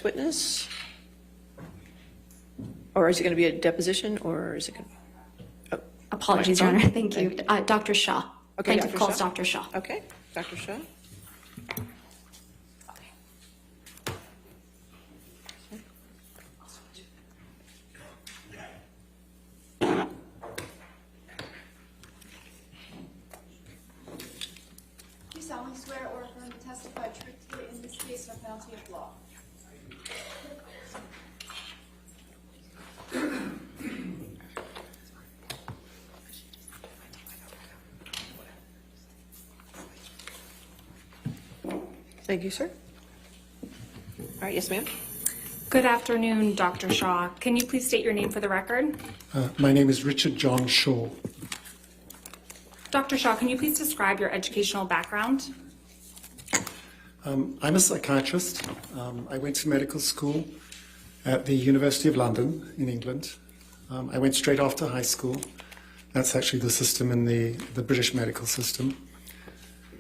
next witness? Or is it going to be a deposition, or is it going to... Apologies, Your Honor. Thank you. Dr. Shaw. Okay, Plaintiff Dr. calls Shaw. Dr. Shaw. Okay, Dr. Shaw. Do you solemnly swear or affirm to testify truthfully in this case or penalty of law? Thank you, sir. All right, yes, ma'am. Good afternoon, Dr. Shaw. Can you please state your name for the record? My name is Richard John Shaw. Dr. Shaw, can you please describe your educational background? I'm a psychiatrist. I went to medical school at the University of London in England. I went straight after high school. That's actually the system in the British medical system.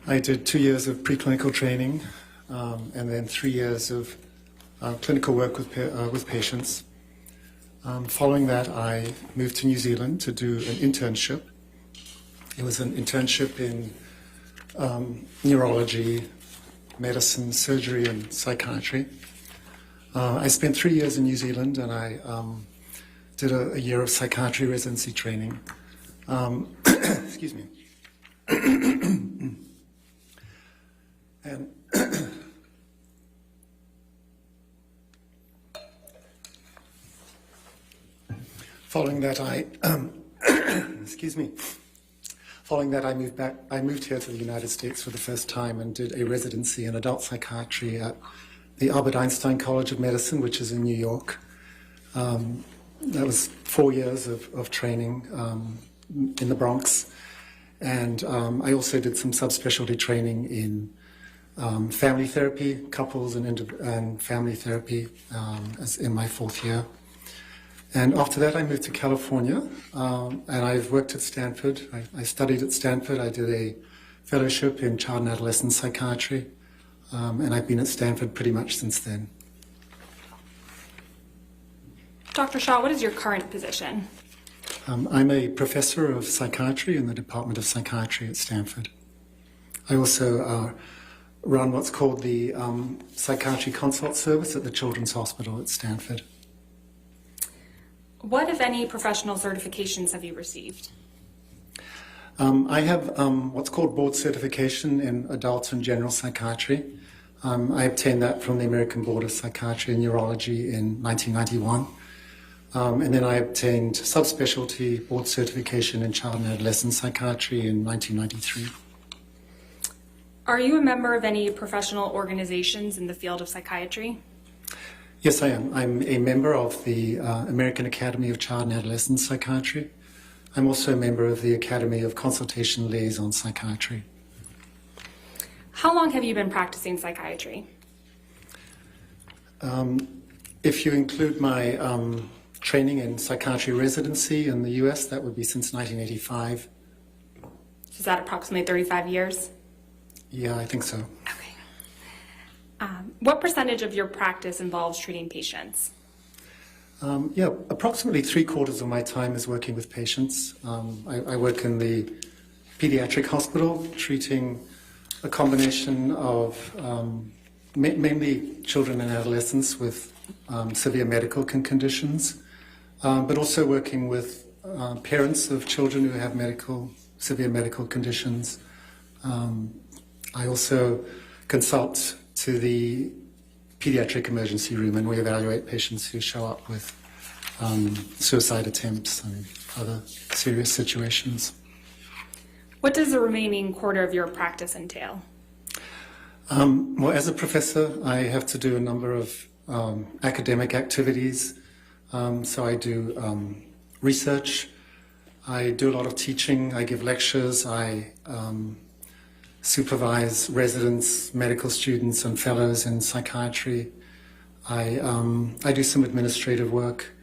I did 2 years of preclinical training and then 3 years of clinical work with patients. Following that, I moved to New Zealand to do an internship. It was an internship in neurology, medicine, surgery, and psychiatry. I spent 3 years in New Zealand, and I did a year of psychiatry residency training. Excuse me. And following that, excuse me. Following that, I moved here to the United States for the first time and did a residency in adult psychiatry at the Albert Einstein College of Medicine, which is in New York. That was 4 years of training in the Bronx. And I also did some subspecialty training in family therapy, couples and family therapy as in my 4th year. And after that, I moved to California, and I've worked at Stanford. I studied at Stanford. I did a fellowship in child and adolescent psychiatry, and I've been at Stanford pretty much since then. Dr. Shaw, what is your current position? I'm a professor of psychiatry in the Department of Psychiatry at Stanford. I also run what's called the Psychiatry Consult Service at the Children's Hospital at Stanford. What, if any, professional certifications have you received? I have what's called board certification in adult and general psychiatry. I obtained that from the American Board of Psychiatry and Neurology in 1991. And then I obtained subspecialty board certification in child and adolescent psychiatry in 1993. Are you a member of any professional organizations in the field of psychiatry? Yes, I am. I'm a member of the American Academy of Child and Adolescent Psychiatry. I'm also a member of the Academy of Consultation Liaison Psychiatry. How long have you been practicing psychiatry? If you include my training in psychiatry residency in the US, that would be since 1985. Is that approximately 35 years? Yeah, I think so. Okay. What percentage of your practice involves treating patients? Yeah, approximately 3/4 of my time is working with patients. I work in the pediatric hospital, treating a combination of mainly children and adolescents with severe medical conditions, but also working with parents of children who have severe medical conditions. I also consult to the pediatric emergency room, and we evaluate patients who show up with suicide attempts and other serious situations. What does the remaining quarter of your practice entail? Well, as a professor, I have to do a number of academic activities. So I do research, I do a lot of teaching, I give lectures, I supervise residents, medical students, and fellows in psychiatry. I do some administrative work.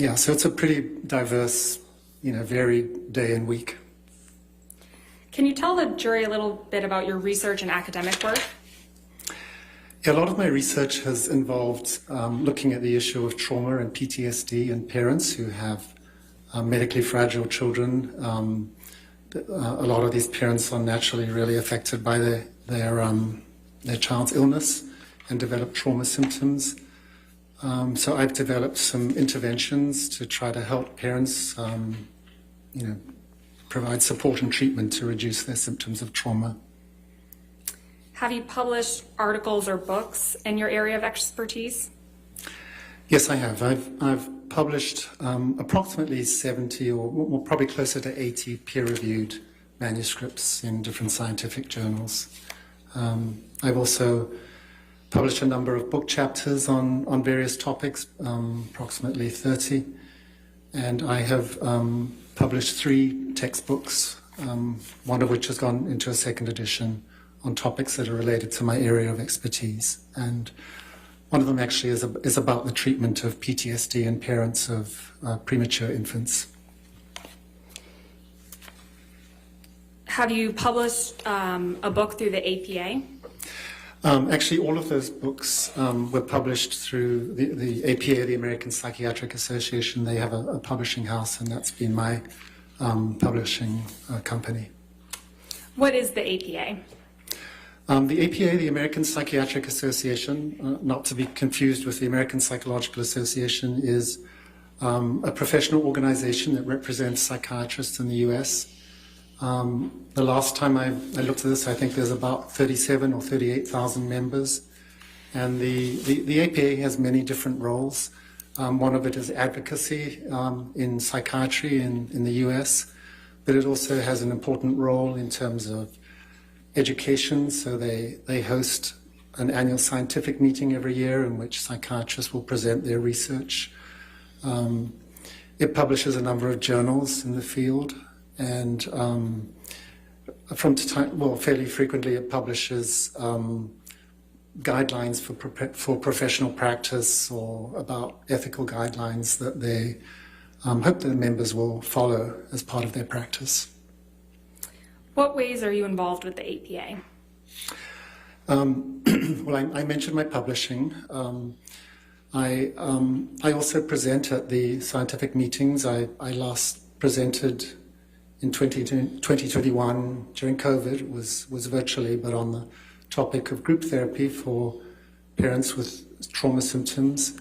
Yeah, so it's a pretty diverse, varied day and week. Can you tell the jury a little bit about your research and academic work? Yeah, a lot of my research has involved looking at the issue of trauma and PTSD in parents who have medically fragile children. A lot of these parents are naturally really affected by their child's illness and develop trauma symptoms. So I've developed some interventions to try to help parents, provide support and treatment to reduce their symptoms of trauma. Have you published articles or books in your area of expertise? Yes, I have. I've published approximately 70 or probably closer to 80 peer-reviewed manuscripts in different scientific journals. I've also published a number of book chapters on various topics, approximately 30. And I have published 3 textbooks, one of which has gone into a second edition on topics that are related to my area of expertise. And one of them actually is about the treatment of PTSD in parents of premature infants. Have you published a book through the APA? Actually, all of those books were published through the APA, the American Psychiatric Association. They have a publishing house, and that's been my publishing company. What is the APA? The APA, the American Psychiatric Association, not to be confused with the American Psychological Association, is a professional organization that represents psychiatrists in the US. The last time I looked at this, I think there's about 37 or 38,000 members. And the APA has many different roles. One of it is advocacy in psychiatry in the US, but it also has an important role in terms of education. So they host an annual scientific meeting every year in which psychiatrists will present their research. It publishes a number of journals in the field, and from time, well, fairly frequently it publishes guidelines for professional practice or about ethical guidelines that they hope that the members will follow as part of their practice. What ways are you involved with the APA? Well, I mentioned my publishing. I also present at the scientific meetings. I last presented in 2021 during COVID. It was virtually, but on the topic of group therapy for parents with trauma symptoms.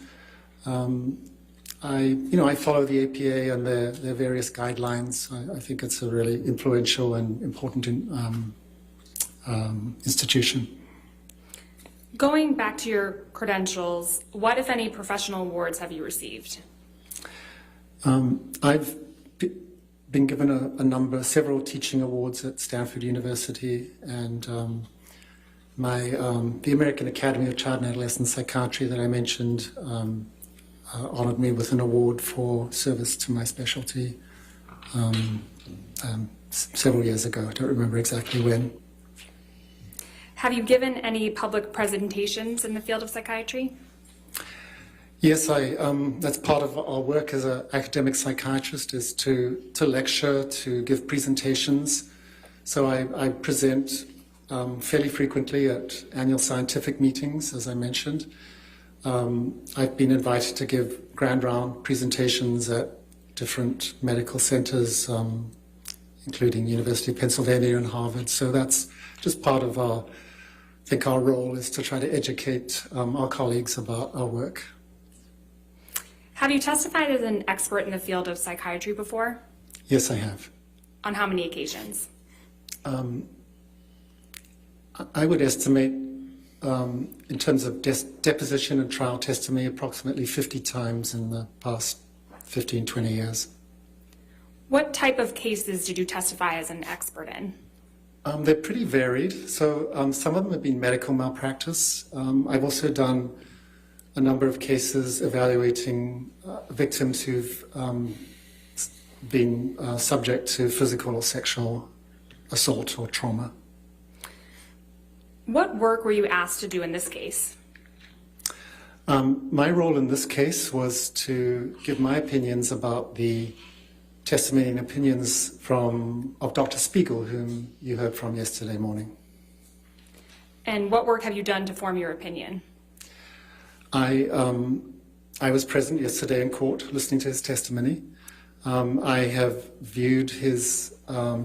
I follow the APA and their various guidelines. I think it's a really influential and important institution. Going back to your credentials, what, if any, professional awards have you received? I've been given several teaching awards at Stanford University, and the American Academy of Child and Adolescent Psychiatry that I mentioned honored me with an award for service to my specialty several years ago. I don't remember exactly when. Have you given any public presentations in the field of psychiatry? Yes, that's part of our work as an academic psychiatrist, is to lecture, to give presentations. So I present fairly frequently at annual scientific meetings, as I mentioned. I've been invited to give grand round presentations at different medical centers, including University of Pennsylvania and Harvard. So that's just part of our role is to try to educate our colleagues about our work. Have you testified as an expert in the field of psychiatry before? Yes, I have. On how many occasions? I would estimate, in terms of deposition and trial testimony, approximately 50 times in the past 15, 20 years. What type of cases did you testify as an expert in? They're pretty varied. So some of them have been medical malpractice. I've also done a number of cases evaluating victims who've been subject to physical or sexual assault or trauma. What work were you asked to do in this case? My role in this case was to give my opinions about the testimony and opinions of Dr. Spiegel, whom you heard from yesterday morning. And what work have you done to form your opinion? I was present yesterday in court listening to his testimony. I have viewed his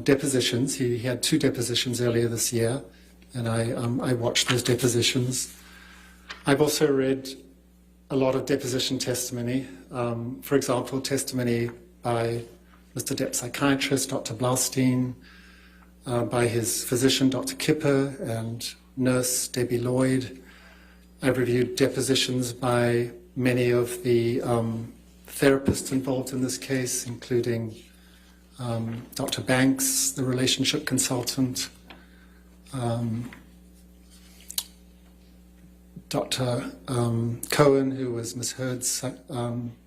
depositions. He had 2 depositions earlier this year, and I watched those depositions. I've also read a lot of deposition testimony. For example, testimony by Mr. Depp's psychiatrist, Dr. Blaustein, by his physician, Dr. Kipper, and nurse Debbie Lloyd. I've reviewed depositions by many of the therapists involved in this case, including Dr. Banks, the relationship consultant, Dr. Cohen, who was Ms. Heard's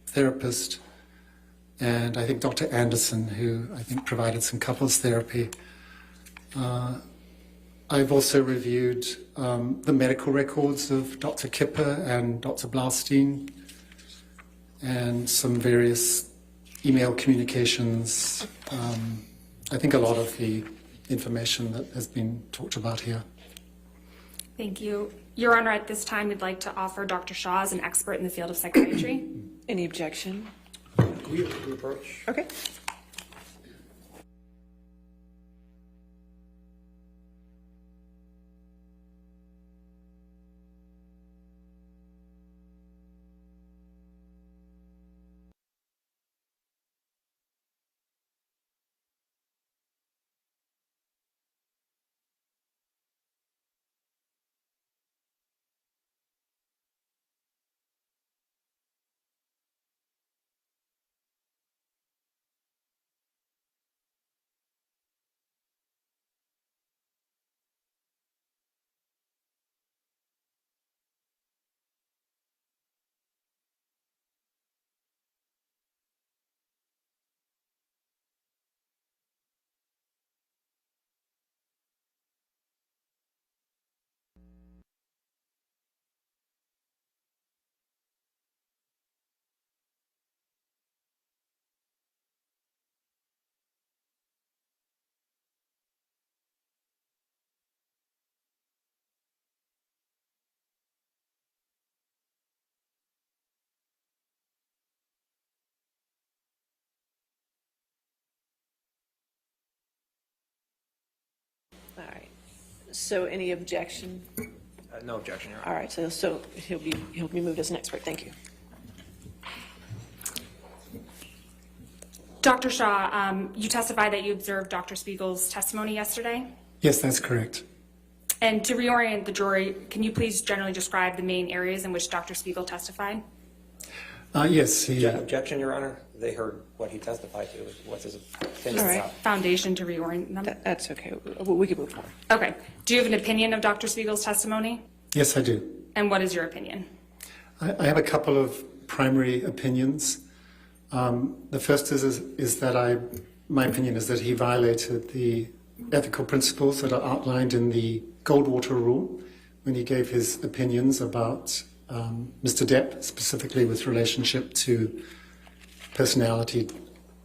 therapist, and I think Dr. Anderson, who I think provided some couples therapy. I've also reviewed the medical records of Dr. Kipper and Dr. Blaustein, and some various email communications. I think a lot of the information that has been talked about here. Thank you. Your Honor, at this time, we'd like to offer Dr. Shaw as an expert in the field of psychiatry. Any objection? Can we approach? Okay. All right. So any objection? No objection, Your Honor. All right. So he'll be moved as an expert. Thank you. Dr. Shaw, you testified that you observed Dr. Spiegel's testimony yesterday. Yes, that's correct. And to reorient the jury, can you please generally describe the main areas in which Dr. Spiegel testified? Yes, he. Objection, Your Honor. They heard what he testified to. What's his opinion All right. about? Foundation to reorient them? That's okay. We can move forward. Okay. Do you have an opinion of Dr. Spiegel's testimony? Yes, I do. And what is your opinion? I have a couple of primary opinions. The first is that my opinion is that he violated the ethical principles that are outlined in the Goldwater Rule when he gave his opinions about Mr. Depp, specifically with relationship to personality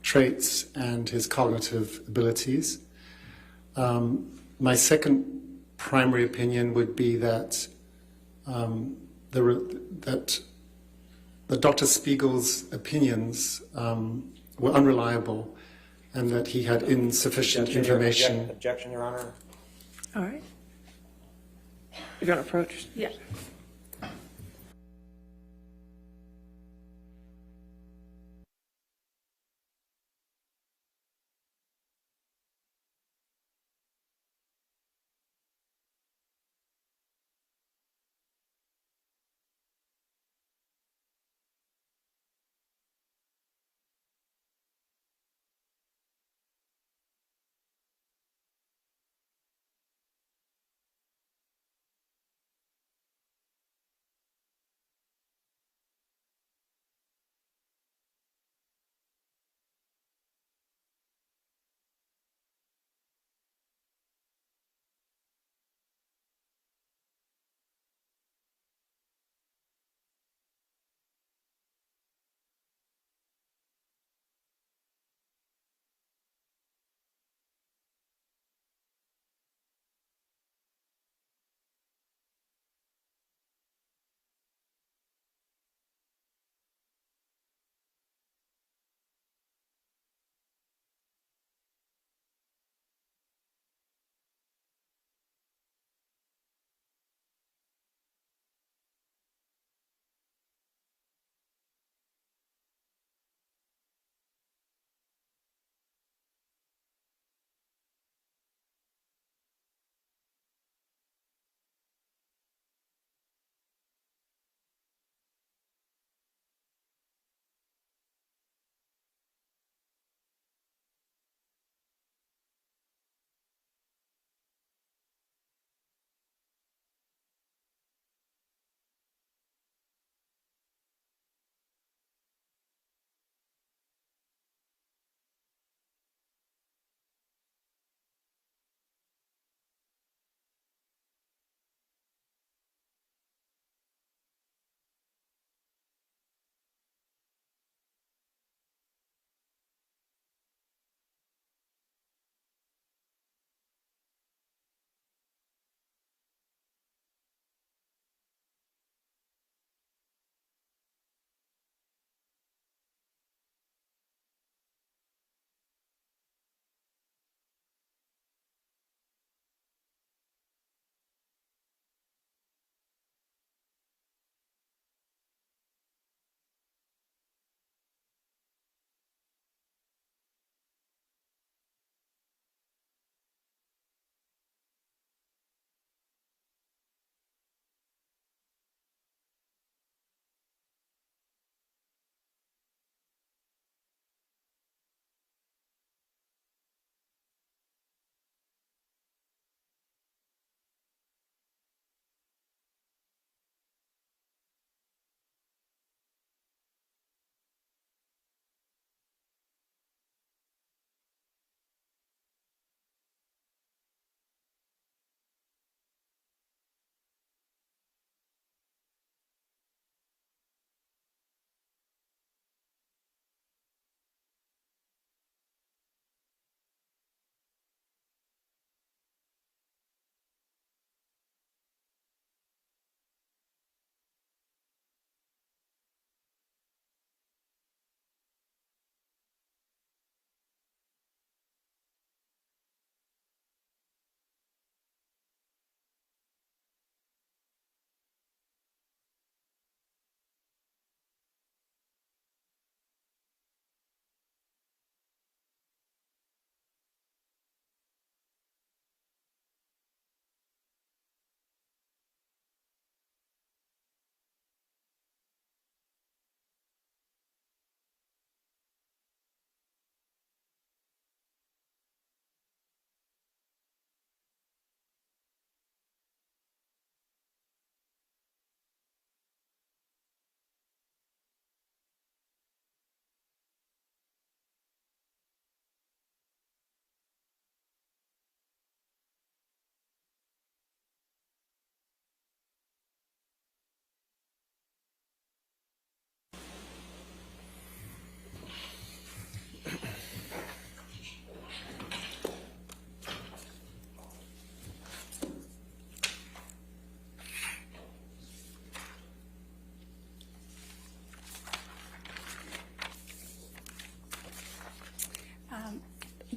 traits and his cognitive abilities. My second primary opinion would be that that Dr. Spiegel's opinions were unreliable and that he had insufficient information. Objection, Your Honor. All right. You're going to approach? Yeah.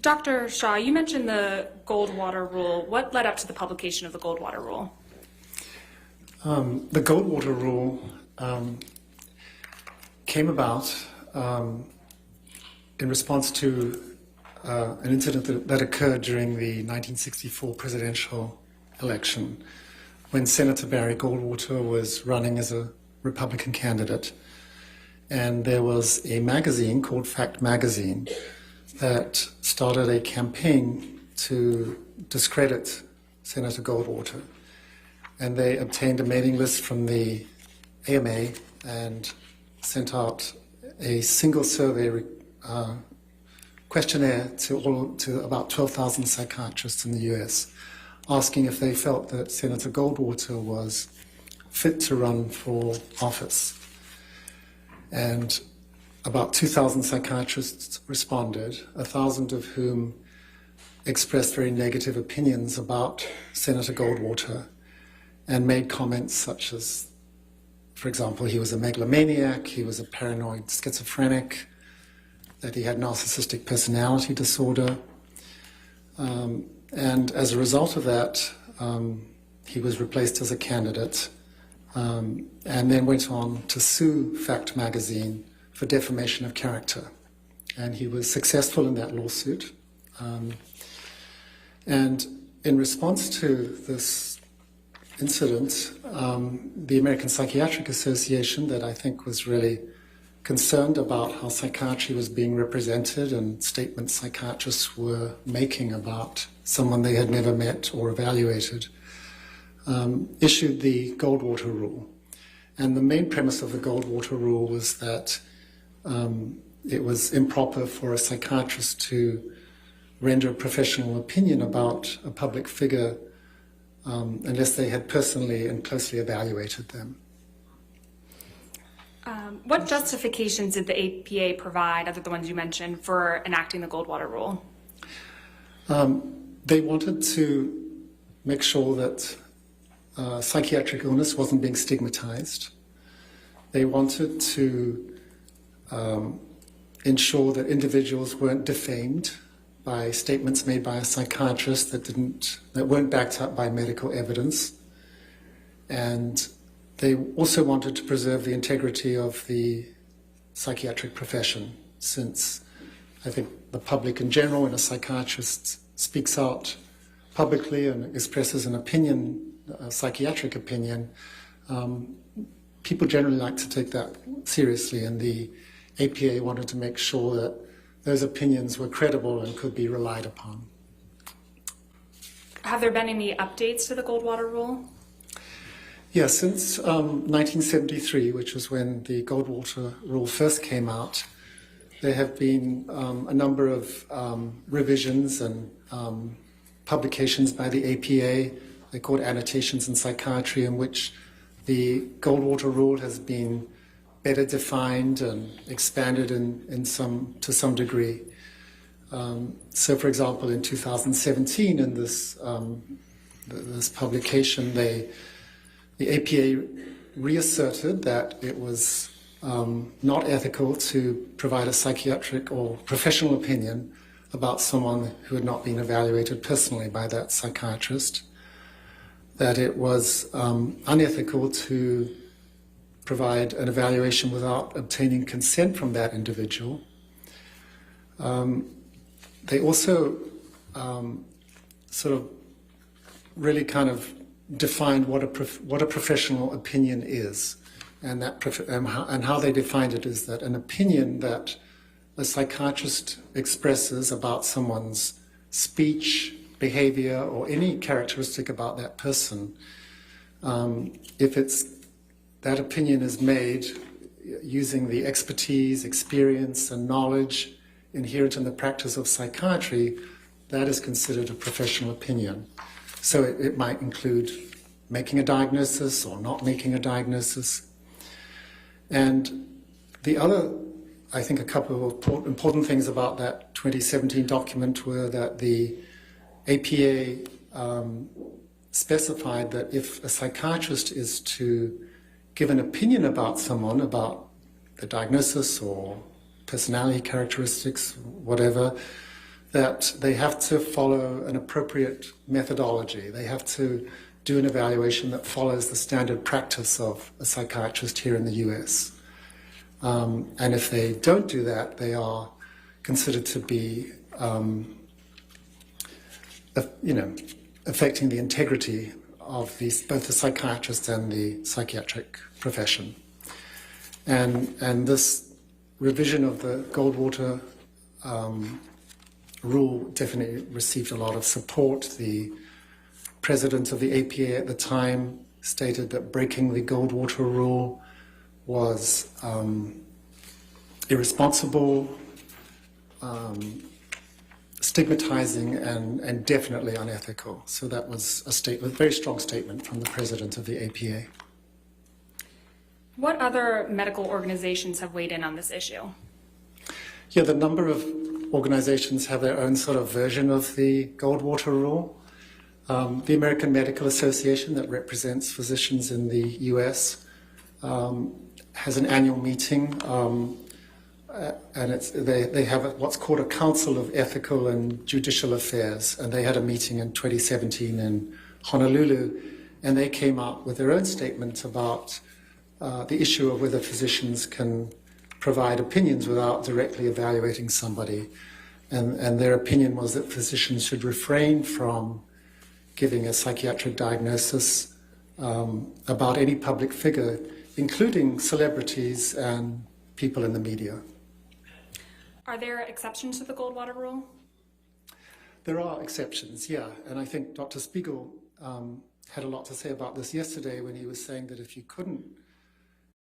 Dr. Shaw, you mentioned the Goldwater Rule. What led up to the publication of the Goldwater Rule? The Goldwater Rule came about in response to an incident that occurred during the 1964 presidential election when Senator Barry Goldwater was running as a Republican candidate. And there was a magazine called Fact Magazine that started a campaign to discredit Senator Goldwater. And they obtained a mailing list from the AMA and sent out a single survey questionnaire to about 12,000 psychiatrists in the US, asking if they felt that Senator Goldwater was fit to run for office. And about 2,000 psychiatrists responded, 1,000 of whom expressed very negative opinions about Senator Goldwater and made comments such as, for example, he was a megalomaniac, he was a paranoid schizophrenic, that he had narcissistic personality disorder. And as a result of that, he was replaced as a candidate and then went on to sue Fact Magazine for defamation of character. And he was successful in that lawsuit. And in response to this incident, the American Psychiatric Association, that I think was really concerned about how psychiatry was being represented and statements psychiatrists were making about someone they had never met or evaluated, issued the Goldwater Rule. And the main premise of the Goldwater Rule was that it was improper for a psychiatrist to render a professional opinion about a public figure unless they had personally and closely evaluated them. What justifications did the APA provide, other than the ones you mentioned, for enacting the Goldwater Rule? They wanted to make sure that psychiatric illness wasn't being stigmatized. They wanted to ensure that individuals weren't defamed by statements made by a psychiatrist that weren't backed up by medical evidence. And they also wanted to preserve the integrity of the psychiatric profession, since I think the public in general, when a psychiatrist speaks out publicly and expresses an opinion, a psychiatric opinion, people generally like to take that seriously, and the APA wanted to make sure that those opinions were credible and could be relied upon. Have there been any updates to the Goldwater Rule? Yeah, since 1973, which was when the Goldwater Rule first came out, there have been a number of revisions and publications by the APA. They're called Annotations in Psychiatry, in which the Goldwater Rule has been better defined and expanded to some degree. So, for example, in 2017, in this publication, the APA reasserted that it was not ethical to provide a psychiatric or professional opinion about someone who had not been evaluated personally by that psychiatrist, that it was unethical to provide an evaluation without obtaining consent from that individual. They also sort of really kind of defined what a professional opinion is, and how they defined it is that an opinion that a psychiatrist expresses about someone's speech, behavior, or any characteristic about that person, if that opinion is made using the expertise, experience, and knowledge inherent in the practice of psychiatry, that is considered a professional opinion. So it might include making a diagnosis or not making a diagnosis. And the other, I think, a couple of important things about that 2017 document were that the APA specified that if a psychiatrist is to give an opinion about someone, about the diagnosis or personality characteristics, whatever, that they have to follow an appropriate methodology. They have to do an evaluation that follows the standard practice of a psychiatrist here in the US. And if they don't do that, they are considered to be, affecting the integrity of both the psychiatrist and the psychiatric profession. And this revision of the Goldwater rule definitely received a lot of support. The president of the APA at the time stated that breaking the Goldwater rule was irresponsible, stigmatizing, and definitely unethical. So that was a very strong statement from the president of the APA. What other medical organizations have weighed in on this issue? Yeah, the number of organizations have their own sort of version of the Goldwater rule. The American Medical Association, that represents physicians in the US, has an annual meeting, and they have what's called a Council of Ethical and Judicial Affairs, and they had a meeting in 2017 in Honolulu, and they came up with their own statement about the issue of whether physicians can provide opinions without directly evaluating somebody. And their opinion was that physicians should refrain from giving a psychiatric diagnosis about any public figure, including celebrities and people in the media. Are there exceptions to the Goldwater rule? There are exceptions, yeah. And I think Dr. Spiegel had a lot to say about this yesterday when he was saying that if you couldn't